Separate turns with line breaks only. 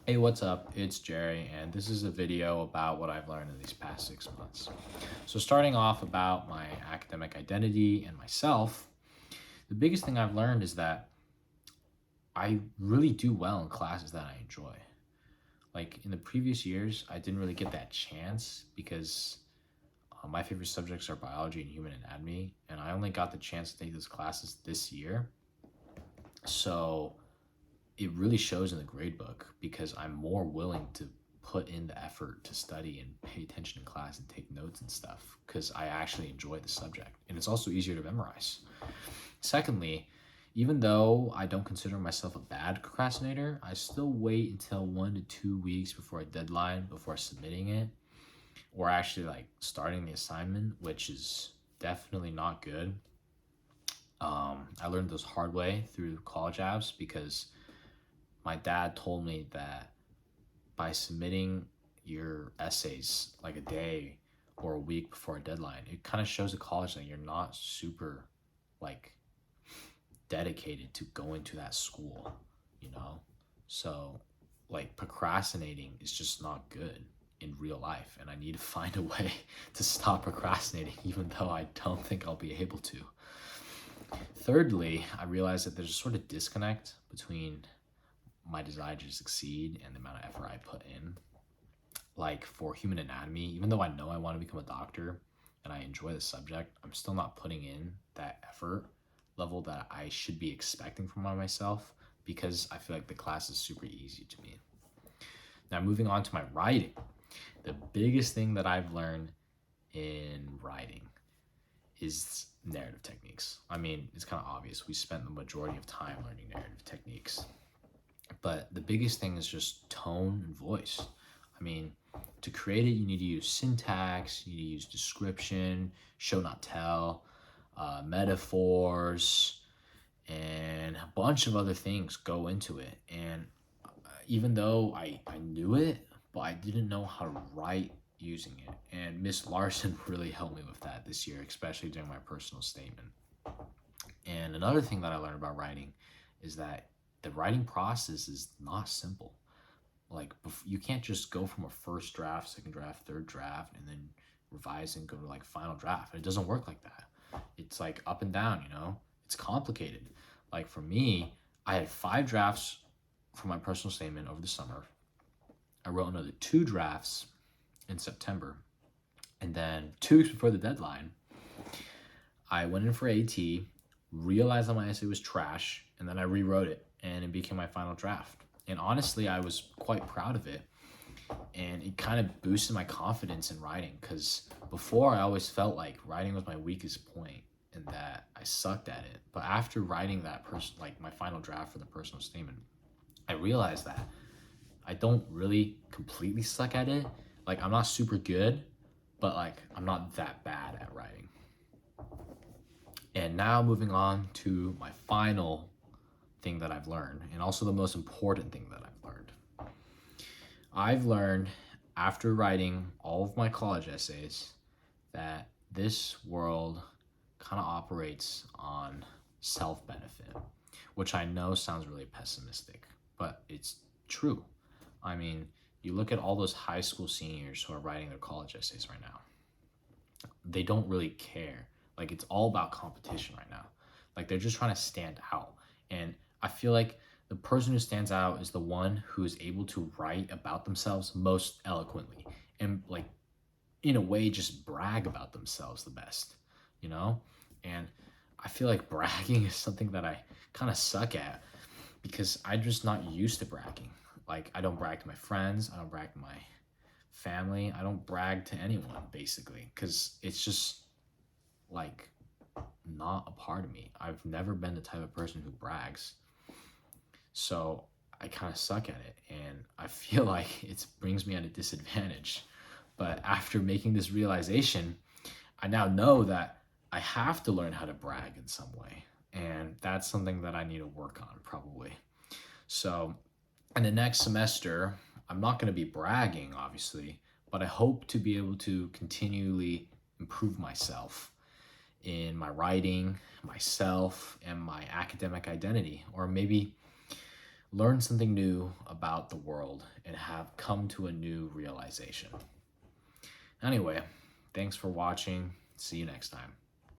Hey, what's up? It's Jerry, and this is a video about what I've learned in these past 6 months. So, starting off about my academic identity and myself, the biggest thing I've learned is that I really do well in classes that I enjoy. Like in the previous years, I didn't really get that chance because my favorite subjects are biology and human anatomy, and I only got the chance to take those classes this year. So, it really shows in the grade book because I'm more willing to put in the effort to study and pay attention in class and take notes and stuff because I actually enjoy the subject and it's also easier to memorize. Secondly, even though I don't consider myself a bad procrastinator, I still wait until 1 to 2 weeks before a deadline before submitting it or actually like starting the assignment, which is definitely not good. I learned this hard way through college apps because my dad told me that by submitting your essays like a day or a week before a deadline, it kind of shows the college that you're not super like dedicated to going to that school, you know? So like procrastinating is just not good in real life and I need to find a way to stop procrastinating even though I don't think I'll be able to. Thirdly, I realized that there's a sort of disconnect between my desire to succeed and the amount of effort I put in. Like for human anatomy, even though I know I want to become a doctor and I enjoy the subject, I'm still not putting in that effort level that I should be expecting from myself because I feel like the class is super easy to me. Now, moving on to my writing, the biggest thing that I've learned in writing is narrative techniques. I mean, it's kind of obvious. We spent the majority of time learning narrative techniques. But the biggest thing is just tone and voice. I mean, to create it, you need to use syntax, you need to use description, show not tell, metaphors, and a bunch of other things go into it. And even though I knew it, but I didn't know how to write using it. And Miss Larson really helped me with that this year, especially during my personal statement. And another thing that I learned about writing is that the writing process is not simple. Like you can't just go from a first draft, second draft, third draft, and then revise and go to like final draft. It doesn't work like that. It's like up and down, you know? It's complicated. Like for me, I had 5 drafts for my personal statement over the summer. I wrote another 2 drafts in September. And then 2 weeks before the deadline, I went in for AT, realized that my essay was trash, and then I rewrote it and it became my final draft. And honestly, I was quite proud of it. And it kind of boosted my confidence in writing because before I always felt like writing was my weakest point and that I sucked at it. But after writing that like my final draft for the personal statement, I realized that I don't really completely suck at it. Like I'm not super good, but like I'm not that bad at writing. And now moving on to my final thing that I've learned, and also the most important thing that I've learned. I've learned after writing all of my college essays that this world kind of operates on self-benefit, which I know sounds really pessimistic, but it's true. I mean, you look at all those high school seniors who are writing their college essays right now. They don't really care. Like it's all about competition right now. Like they're just trying to stand out. And I feel like the person who stands out is the one who is able to write about themselves most eloquently and like in a way just brag about themselves the best, you know? And I feel like bragging is something that I kind of suck at because I'm just not used to bragging. Like I don't brag to my friends, I don't brag to my family, I don't brag to anyone basically because it's just like not a part of me. I've never been the type of person who brags. So I kind of suck at it and I feel like it brings me at a disadvantage. But after making this realization, I now know that I have to learn how to brag in some way. And that's something that I need to work on probably. So in the next semester, I'm not going to be bragging, obviously, but I hope to be able to continually improve myself in my writing, myself, and my academic identity, or maybe learn something new about the world and have come to a new realization. Anyway, thanks for watching. See you next time.